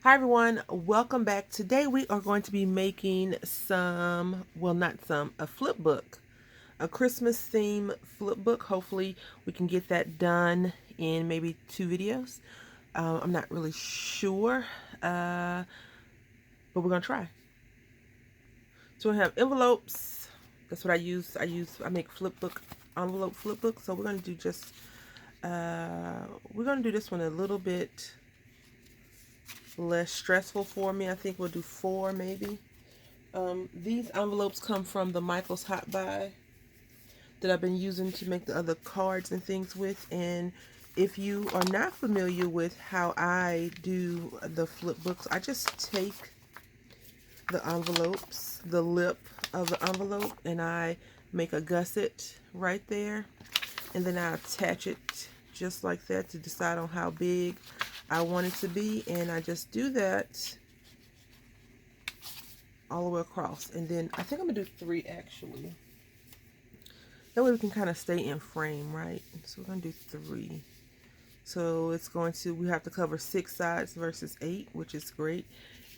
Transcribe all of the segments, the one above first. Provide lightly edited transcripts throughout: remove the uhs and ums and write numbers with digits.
Hi everyone, welcome back. Today we are going to be making a flip book, a Christmas theme flip book. Hopefully we can get that done in maybe 2 videos. I'm not really sure, but we're gonna try. So we have envelopes. That's what I use. I make envelope flip book. So we're gonna do we're gonna do this one a little bit less stressful for me. I think we'll do 4 maybe. These envelopes come from the Michael's Hot Buy that I've been using to make the other cards and things with. And if you are not familiar with how I do the flip books, I just take the envelopes, the lip of the envelope, and I make a gusset right there. And then I attach it just like that to decide on how big I want it to be. And I just do that all the way across. And then I think I'm gonna do 3 actually. That way we can kind of stay in frame, right? So we're gonna do 3. So we have to cover 6 sides versus 8, which is great.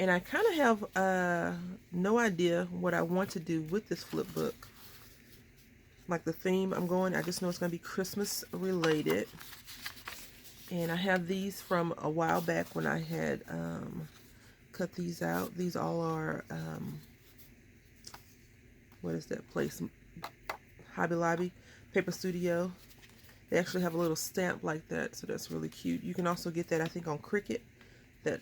And I kind of have no idea what I want to do with this flip book. Like the theme I just know it's gonna be Christmas related. And I have these from a while back when I had cut these out. These all are, what is that place? Hobby Lobby, Paper Studio. They actually have a little stamp like that, so that's really cute. You can also get that, I think, on Cricut. That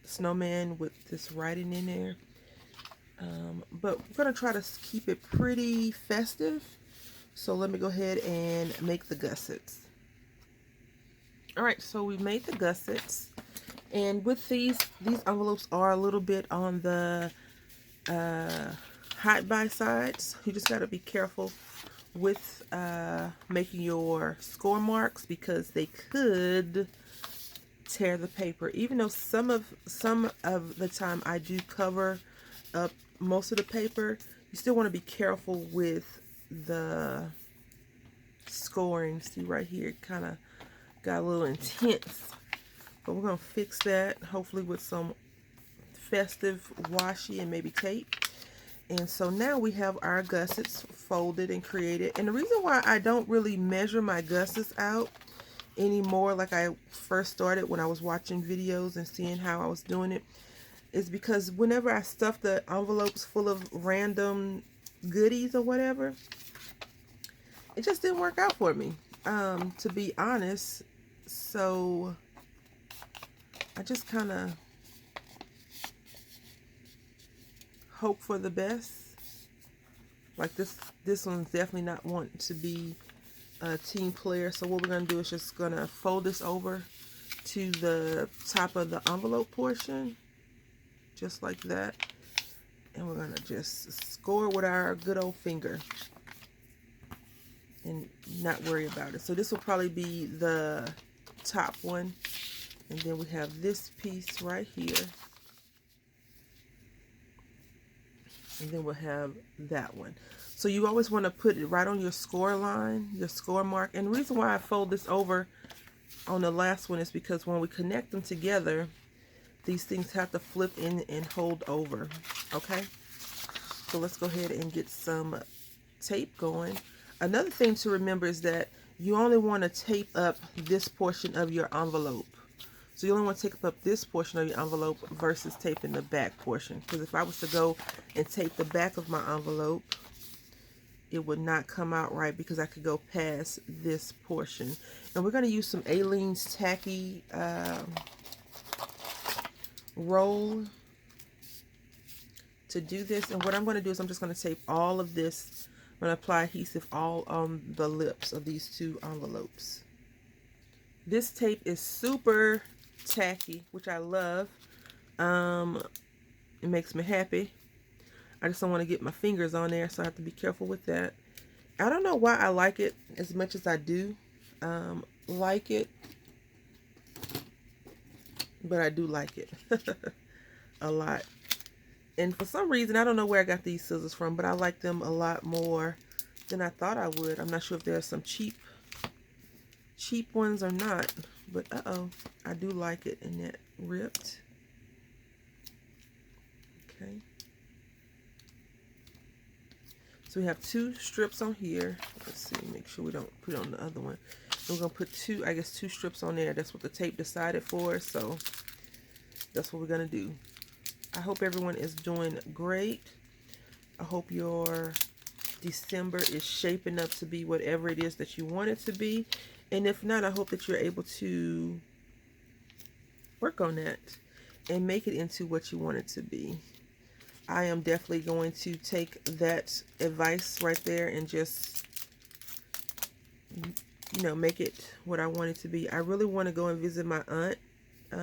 snowman with this writing in there. But we're gonna try to keep it pretty festive. So let me go ahead and make the gussets. All right, so we made the gussets, and with these envelopes are a little bit on the hot buy sides. You just got to be careful with making your score marks because they could tear the paper. Even though some of the time I do cover up most of the paper, you still want to be careful with the scoring. See right here, it kind of got a little intense, but we're gonna fix that hopefully with some festive washi and maybe tape. And so now we have our gussets folded and created. And the reason why I don't really measure my gussets out anymore like I first started when I was watching videos and seeing how I was doing it is because whenever I stuff the envelopes full of random goodies or whatever, it just didn't work out for me, to be honest. So I just kind of hope for the best. Like this one's definitely not wanting to be a team player. So what we're going to do is just going to fold this over to the top of the envelope portion, just like that. And we're going to just score with our good old finger and not worry about it. So this will probably be the top one. And then we have this piece right here. And then we'll have that one. So you always want to put it right on your score line, your score mark. And the reason why I fold this over on the last one is because when we connect them together, these things have to flip in and hold over. Okay? So let's go ahead and get some tape going. Another thing to remember is that you only want to tape up this portion of your envelope. So you only want to tape up this portion of your envelope versus taping the back portion. Because if I was to go and tape the back of my envelope, it would not come out right because I could go past this portion. And we're going to use some Aleene's tacky roll to do this. And what I'm going to do is I'm just going to tape all of this. I'm going to apply adhesive all on the lips of these 2 envelopes. This tape is super tacky, which I love. It makes me happy. I just don't want to get my fingers on there, so I have to be careful with that. I don't know why I like it as much as I do like it, but I do like it a lot. And for some reason, I don't know where I got these scissors from, but I like them a lot more than I thought I would. I'm not sure if there are some cheap ones or not, But uh-oh, I do like it, and that ripped. Okay. So we have 2 strips on here. Let's see, make sure we don't put it on the other one. And we're gonna put 2, I guess 2 strips on there. That's what the tape decided for, so that's what we're gonna do. I hope everyone is doing great. I hope your December is shaping up to be whatever it is that you want it to be. And if not, I hope that you're able to work on that and make it into what you want it to be. I am definitely going to take that advice right there and just, you know, make it what I want it to be. I really want to go and visit my aunt. I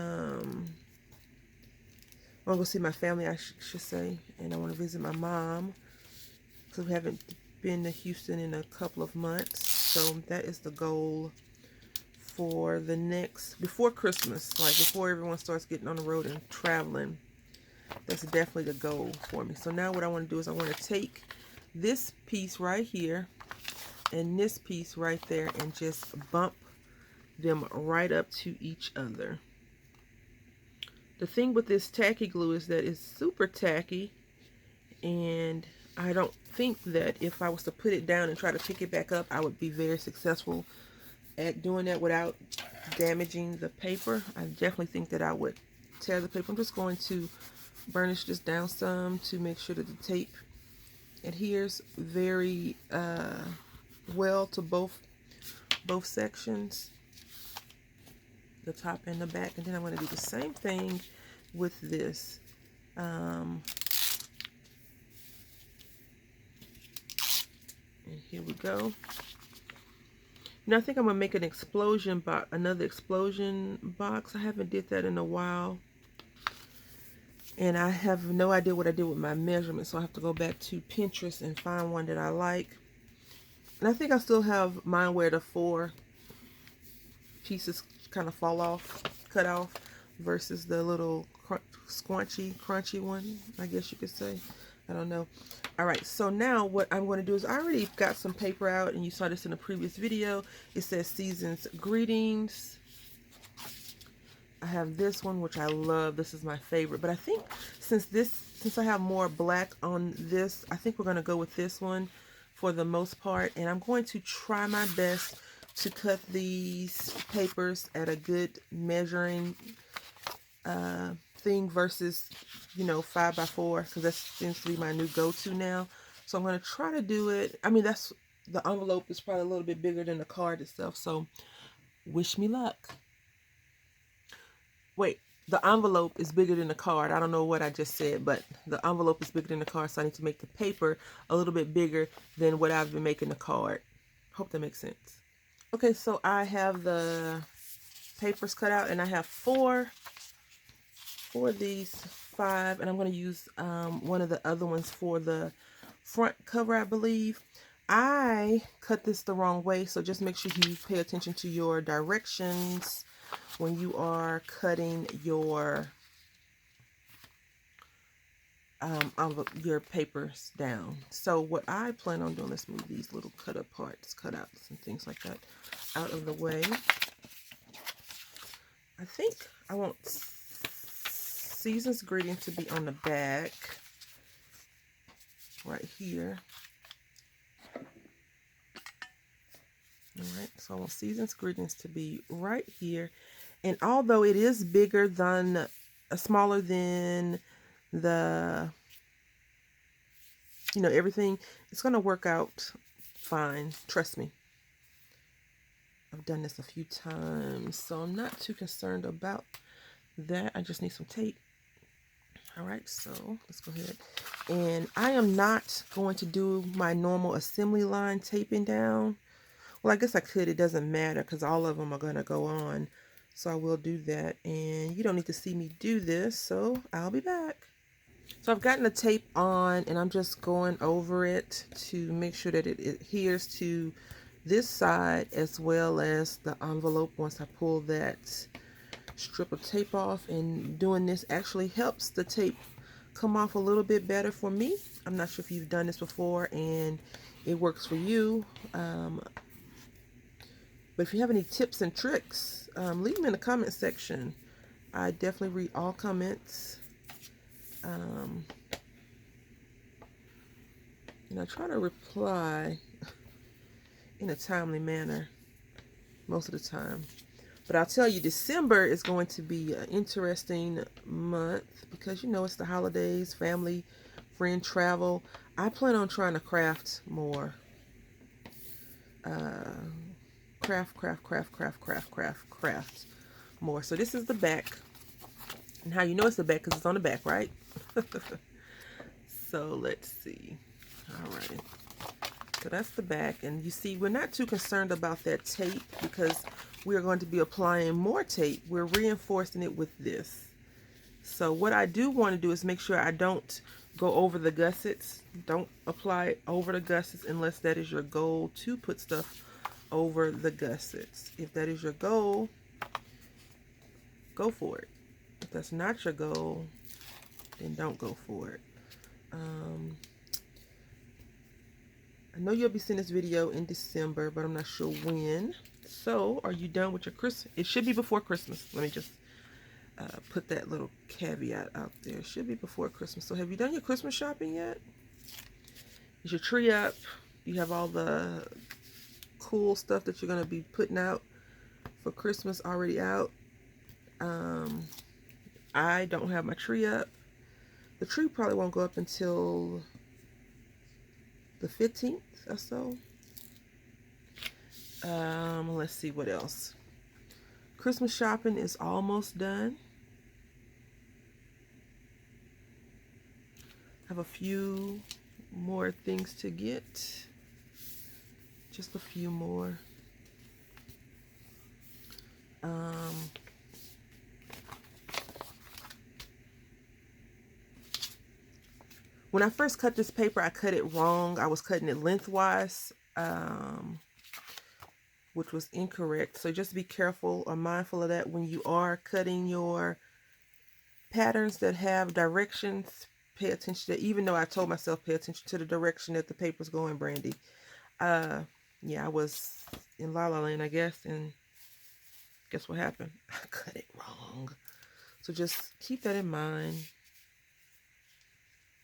want to go see my family, I should say. And I want to visit my mom, because we haven't been to Houston in a couple of months. So that is the goal for the next, before Christmas, like before everyone starts getting on the road and traveling. That's definitely the goal for me. So now what I want to do is I want to take this piece right here and this piece right there and just bump them right up to each other. The thing with this tacky glue is that it's super tacky, and I don't think that if I was to put it down and try to pick it back up, I would be very successful at doing that without damaging the paper. I definitely think that I would tear the paper. I'm just going to burnish this down some to make sure that the tape adheres very well to both sections, the top and the back. And then I'm going to do the same thing with this. And here we go. Now I think I'm going to make an explosion box, another explosion box. I haven't did that in a while. And I have no idea what I did with my measurements, so I have to go back to Pinterest and find one that I like. And I think I still have mine where the 4 pieces kind of fall off, cut off, versus the little crunchy one, I guess you could say. I don't know. Alright, so now what I'm going to do is I already got some paper out, and you saw this in a previous video. It says Season's Greetings. I have this one, which I love. This is my favorite. But I think since I have more black on this, I think we're going to go with this one for the most part. And I'm going to try my best to cut these papers at a good measuring thing versus, you know, 5x4, because that seems to be my new go-to now. So I'm going to try to do it. I mean, that's, the envelope is probably a little bit bigger than the card itself. So wish me luck. Wait, the envelope is bigger than the card. I don't know what I just said, but the envelope is bigger than the card, so I need to make the paper a little bit bigger than what I've been making the card. Hope that makes sense. Okay, so I have the papers cut out, and I have 4 of these 5, and I'm going to use one of the other ones for the front cover, I believe. I cut this the wrong way, so just make sure you pay attention to your directions when you are cutting your papers down. So what I plan on doing, let's move these little cut up parts, cutouts and things like that out of the way. I think I want Season's Greeting to be on the back right here. Alright, so I want Season's Greetings to be right here. And although it is bigger than, smaller than the, you know, everything, it's going to work out fine. Trust me. I've done this a few times, so I'm not too concerned about that. I just need some tape. Alright, so let's go ahead. And I am not going to do my normal assembly line taping down. Well, I guess I could. It doesn't matter because all of them are going to go on. So I will do that. And you don't need to see me do this, so I'll be back. So I've gotten the tape on, and I'm just going over it to make sure that it adheres to this side as well as the envelope once I pull that strip of tape off. And doing this actually helps the tape come off a little bit better for me. I'm not sure if you've done this before and it works for you. But if you have any tips and tricks leave them in the comment section. I definitely read all comments. And I try to reply in a timely manner most of the time. But I'll tell you, December is going to be an interesting month because, you know, it's the holidays, family, friend travel. I plan on trying to craft more. Craft more. So this is the back. And how you know it's the back, because it's on the back, right? So let's see. Alrighty. So that's the back. And you see, we're not too concerned about that tape because we are going to be applying more tape. We're reinforcing it with this. So what I do want to do is make sure I don't go over the gussets. Don't apply it over the gussets unless that is your goal, to put stuff over the gussets. If that is your goal, go for it. If that's not your goal, then don't go for it. I know you'll be seeing this video in December, but I'm not sure when. So, are you done with your Christmas? It should be before Christmas. Let me just put that little caveat out there. It should be before Christmas. So, have you done your Christmas shopping yet? Is your tree up? Do you have all the cool stuff that you're going to be putting out for Christmas already out? I don't have my tree up. The tree probably won't go up until the 15th or so. Let's see what else. Christmas shopping is almost done. I have a few more things to get. Just a few more. When I first cut this paper, I cut it wrong. I was cutting it lengthwise, which was incorrect. So just be careful or mindful of that when you are cutting your patterns that have directions. Pay attention to, even though I told myself pay attention to the direction that the paper's going, Brandy. Yeah, I was in La La Land, I guess, and guess what happened? I cut it wrong. So just keep that in mind.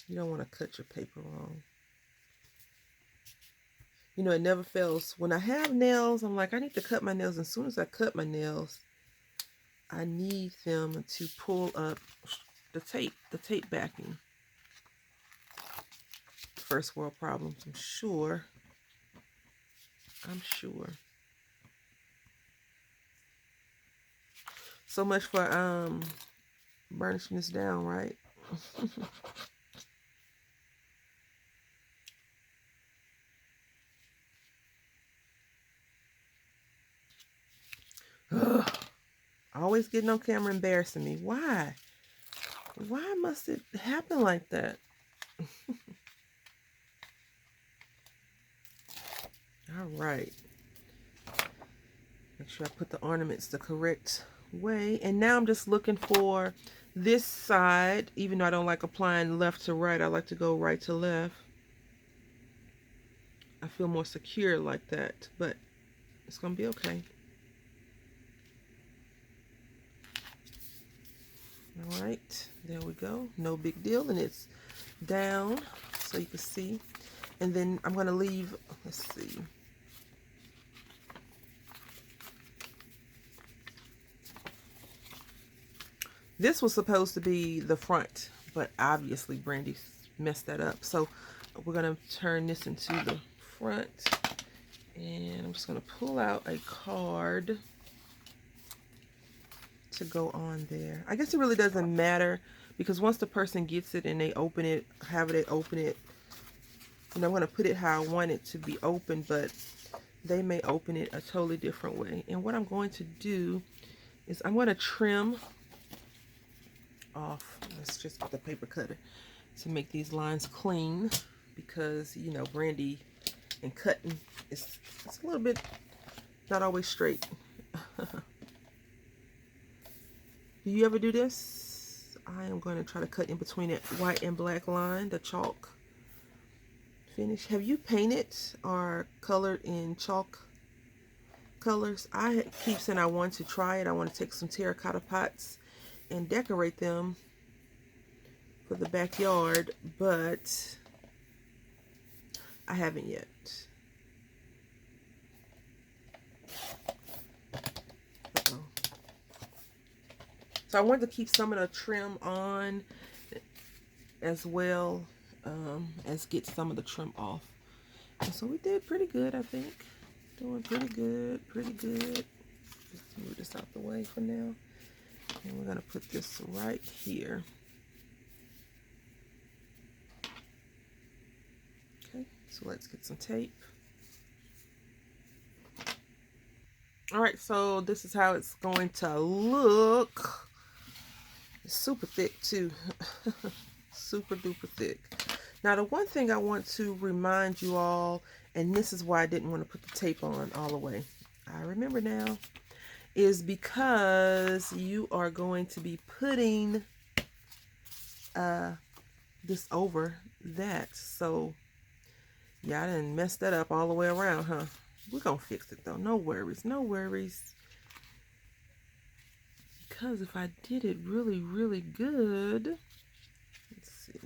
You don't want to cut your paper wrong. You know, it never fails. When I have nails, I'm like, I need to cut my nails. As soon as I cut my nails, I need them to pull up the tape backing. First world problems, I'm sure. So much for burnishing this down, right? Always getting on camera embarrassing me. Why? Why must it happen like that? All right. Make sure I put the ornaments the correct way. And now I'm just looking for this side. Even though I don't like applying left to right, I like to go right to left. I feel more secure like that, but it's going to be okay. All right, there we go. No big deal. And it's down so you can see. And then I'm going to leave, let's see. This was supposed to be the front, but obviously Brandy messed that up. So we're going to turn this into the front. And I'm just going to pull out a card to go on there. I guess it really doesn't matter because once the person gets it and they open it, however they open it, you know, I'm going to put it how I want it to be open, but they may open it a totally different way. And what I'm going to do is I'm going to trim off. Let's just get the paper cutter to make these lines clean because, you know, Brandy and cutting it's a little bit not always straight. Do you ever do this? I am going to try to cut in between that white and black line, the chalk finish. Have you painted or colored in chalk colors. I keep saying I want to try it. I want to take some terracotta pots and decorate them for the backyard, but I haven't yet. Uh-oh. So I wanted to keep some of the trim on as well as get some of the trim off. And so we did pretty good, I think. Doing pretty good, pretty good. Just move this out the way for now. And we're gonna put this right here. Okay, so let's get some tape. All right, so this is how it's going to look. It's super thick too. Super duper thick. Now the one thing I want to remind you all, and this is why I didn't want to put the tape on all the way, I remember now, is because you are going to be putting this over that. So yeah, I didn't mess that up all the way around, huh? We're gonna fix it though. No worries, no worries. Because if I did it really, really good, let's see.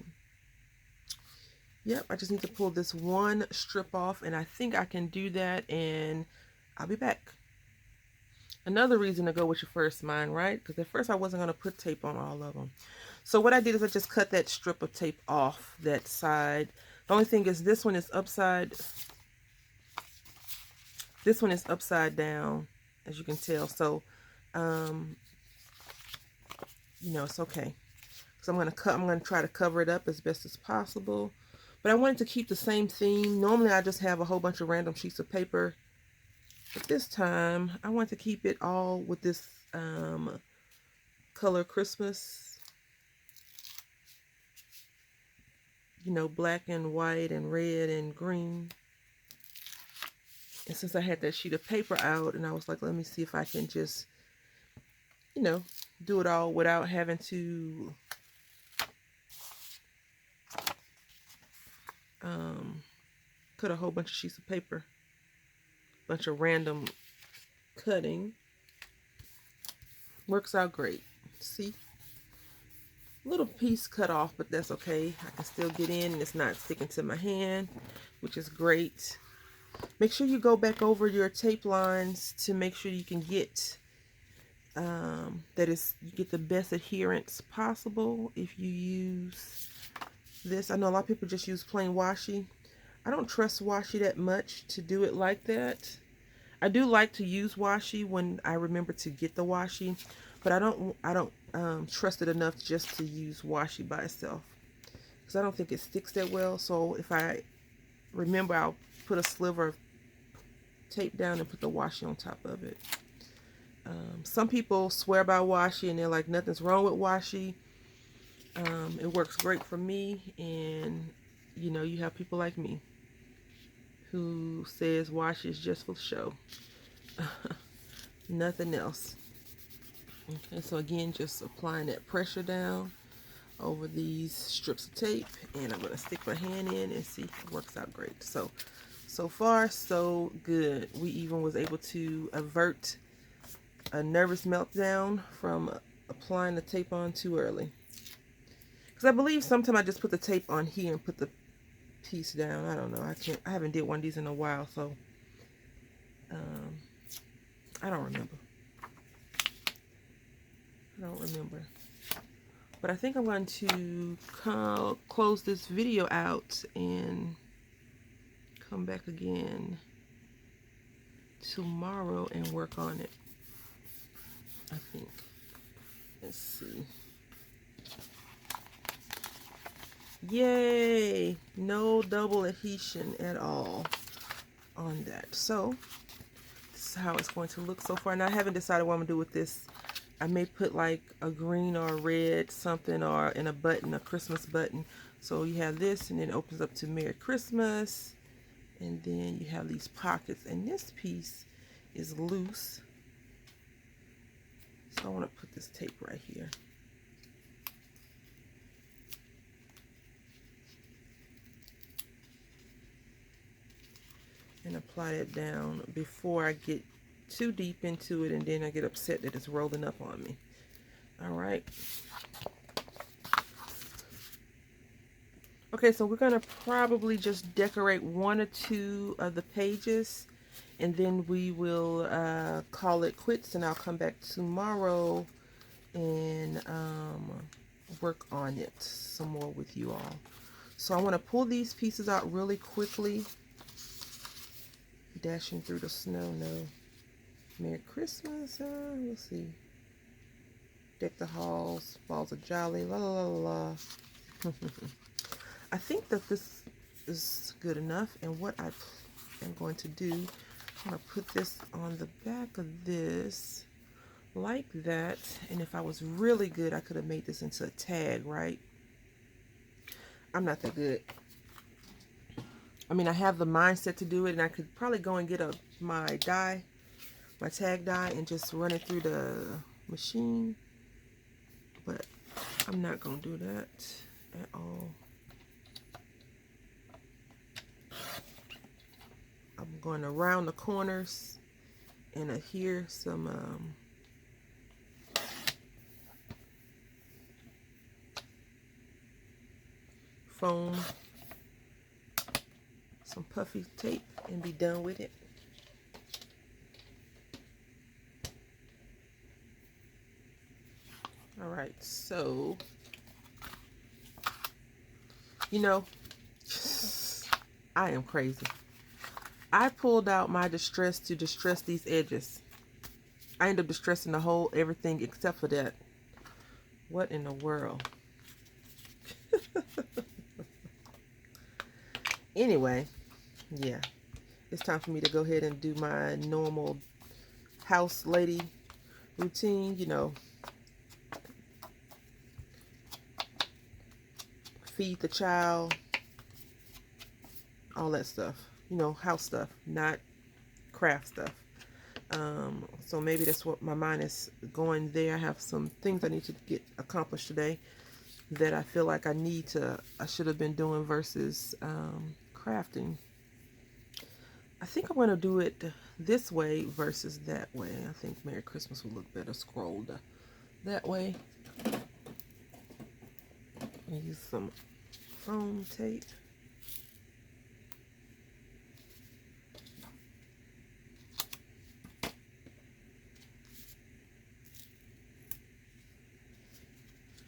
Yep, I just need to pull this one strip off, and I think I can do that, and I'll be back. Another reason to go with your first mind, right? Because at first I wasn't going to put tape on all of them. So what I did is I just cut that strip of tape off that side. The only thing is this one is upside down, as you can tell. So, you know, it's okay. So I'm going to try to cover it up as best as possible. But I wanted to keep the same theme. Normally I just have a whole bunch of random sheets of paper. But this time I want to keep it all with this color Christmas. You know, black and white and red and green. And since I had that sheet of paper out, and I was like, let me see if I can just, you know, do it all without having to cut a whole bunch of sheets of paper. Bunch of random cutting. Works out great. See? Little piece cut off, but that's okay. I can still get in and it's not sticking to my hand, which is great. Make sure you go back over your tape lines to make sure you can get you get the best adherence possible if you use this. I know a lot of people just use plain washi. I don't trust washi that much to do it like that. I do like to use washi when I remember to get the washi, but I don't trust it enough just to use washi by itself, because I don't think it sticks that well. So if I remember, I'll put a sliver of tape down and put the washi on top of it. Some people swear by washi and they're like, nothing's wrong with washi. It works great for me, and you know, you have people like me who says washi is just for show. Nothing else. Okay, so again, just applying that pressure down over these strips of tape, and I'm going to stick my hand in and see if it works out great. So far so good. We even was able to avert a nervous meltdown from applying the tape on too early. Because I believe sometimes I just put the tape on here and put the piece down. I don't know. I haven't did one of these in a while, so I don't remember. But I think I'm going to close this video out and come back again tomorrow and work on it. I think. Let's see. Yay! No double adhesion at all on that. So this is how it's going to look so far. Now I haven't decided what I'm gonna do with this. I may put like a green or a red something, or in a button, a Christmas button. So you have this, and then it opens up to Merry Christmas, and then you have these pockets, and this piece is loose. So I want to put this tape right here. And apply it down before I get too deep into it and then I get upset that it's rolling up on me. All right. Okay, so we're gonna probably just decorate 1 or 2 of the pages, and then we will call it quits, and I'll come back tomorrow and work on it some more with you all. So I want to pull these pieces out really quickly. Dashing through the snow, no. Merry Christmas, let's see. Deck the halls, balls of jolly, la la la la. I think that this is good enough, and what I am going to do, I'm going to put this on the back of this like that, and if I was really good, I could have made this into a tag, right? I'm not that good. I mean, I have the mindset to do it, and I could probably go and get my tag die, and just run it through the machine, but I'm not going to do that at all. I'm going to round the corners and adhere some foam, some puffy tape, and be done with it. All right, so, you know, I am crazy. I pulled out my distress to distress these edges. I ended up distressing the whole everything except for that. What in the world? Anyway, yeah, it's time for me to go ahead and do my normal house lady routine, you know. Feed the child, all that stuff. You know, house stuff, not craft stuff. So maybe that's what my mind is going there. I have some things I need to get accomplished today that I feel like I should have been doing versus crafting. I think I'm going to do it this way versus that way. I think Merry Christmas will look better scrolled that way. Use some foam tape.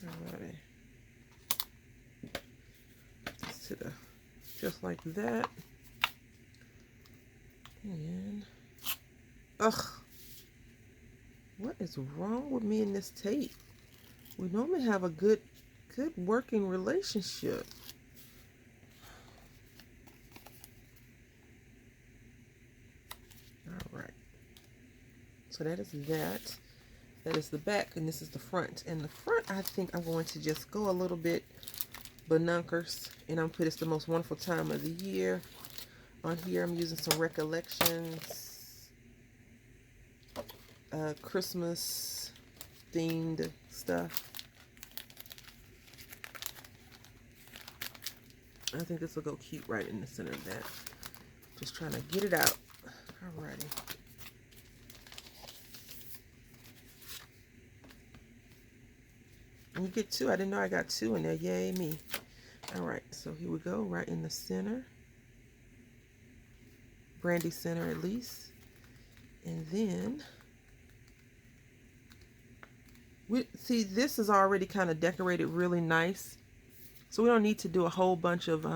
Alrighty. Just like that. And ugh, what is wrong with me and this tape? We normally have a good working relationship. All right. So that is that. That is the back, and this is the front. And the front, I think I'm going to just go a little bit bonkers, and I'm put it's the most wonderful time of the year. On here, I'm using some Recollections, Christmas themed stuff. I think this will go cute right in the center of that. Just trying to get it out. Alrighty. And you get 2. I didn't know I got 2 in there. Yay me. Alright, so here we go. Right in the center. Brandy center at least. And then see, this is already kind of decorated really nice. So we don't need to do a whole bunch of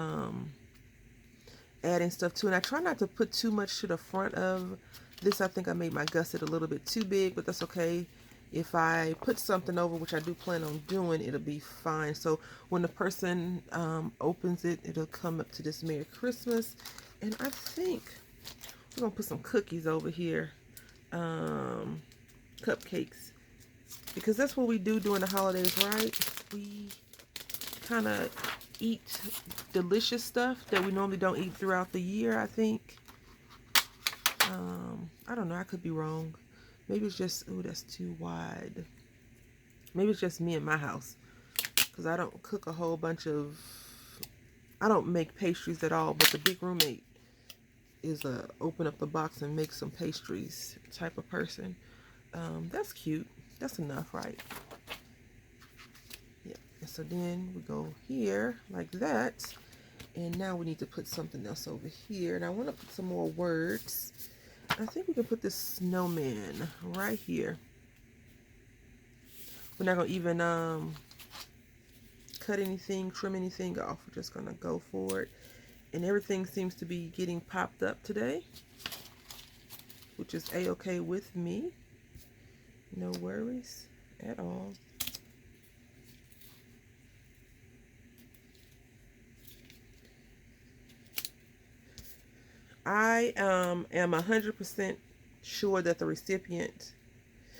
adding stuff to it. And I try not to put too much to the front of this. I think I made my gusset a little bit too big, but that's okay. If I put something over, which I do plan on doing, it'll be fine. So when the person opens it, it'll come up to this Merry Christmas. And I think we're going to put some cookies over here. Cupcakes. Because that's what we do during the holidays, right? We kind of eat delicious stuff that we normally don't eat throughout the year, I think. I don't know. I could be wrong. Maybe it's just, oh, that's too wide. Maybe it's just me in my house. Because I don't cook a whole bunch of, I don't make pastries at all. But the big roommate is a open up the box and make some pastries type of person. That's cute. That's enough, right? Yeah. And so then we go here like that. And now we need to put something else over here. And I want to put some more words. I think we can put this snowman right here. We're not going to even cut anything, trim anything off. We're just going to go for it. And everything seems to be getting popped up today, which is a-okay with me. No worries at all. I am 100% sure that the recipient,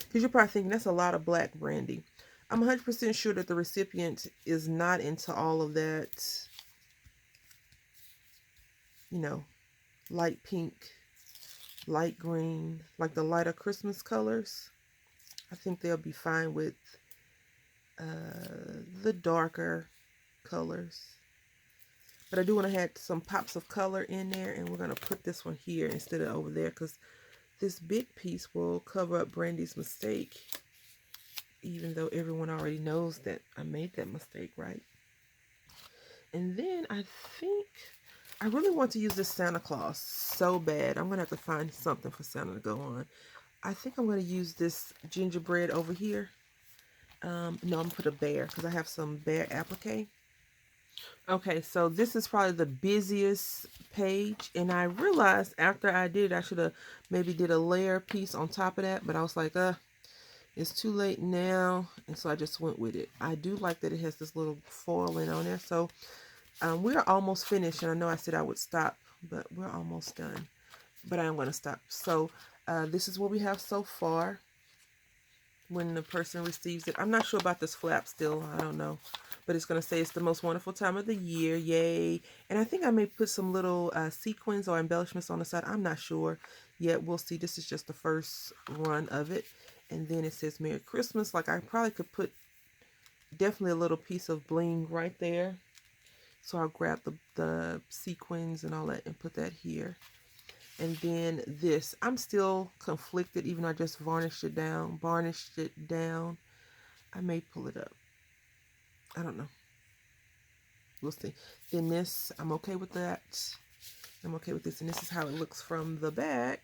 because you're probably thinking that's a lot of black brandy. I'm 100% sure that the recipient is not into all of that, you know, light pink, light green, like the lighter Christmas colors. I think they'll be fine with the darker colors. But I do want to add some pops of color in there, and we're going to put this one here instead of over there, because this big piece will cover up Brandy's mistake, even though everyone already knows that I made that mistake, right? And then I think I really want to use this Santa Claus so bad. I'm going to have to find something for Santa to go on. I think I'm going to use this gingerbread over here. No, I'm going to put a bear because I have some bear applique. Okay, so this is probably the busiest page, and I realized after I did it, I should have maybe did a layer piece on top of that, but I was like, it's too late now, and so I just went with it. I do like that it has this little foiling on there, so we're almost finished, and I know I said I would stop, but we're almost done, but I am going to stop. So this is what we have so far when the person receives it. I'm not sure about this flap still, I don't know. But it's going to say it's the most wonderful time of the year. Yay. And I think I may put some little sequins or embellishments on the side. I'm not sure yet. We'll see. This is just the first run of it. And then it says Merry Christmas. Like I probably could put definitely a little piece of bling right there. So I'll grab the sequins and all that and put that here. And then this. I'm still conflicted even though I just varnished it down. I may pull it up. I don't know. We'll see. Then this, I'm okay with that. I'm okay with this. And this is how it looks from the back.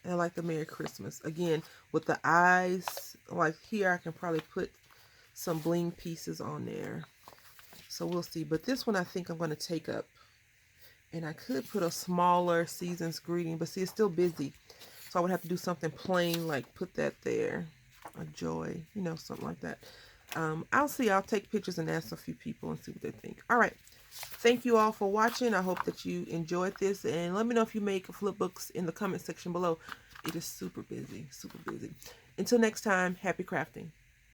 And I like the Merry Christmas. Again, with the eyes, like here, I can probably put some bling pieces on there. So we'll see. But this one I think I'm going to take up. And I could put a smaller season's greeting. But see, it's still busy. So I would have to do something plain, like put that there. A joy, you know, something like that. I'll see. I'll take pictures and ask a few people and see what they think. All right. Thank you all for watching. I hope that you enjoyed this. And let me know if you make flipbooks in the comment section below. It is super busy, super busy. Until next time, happy crafting.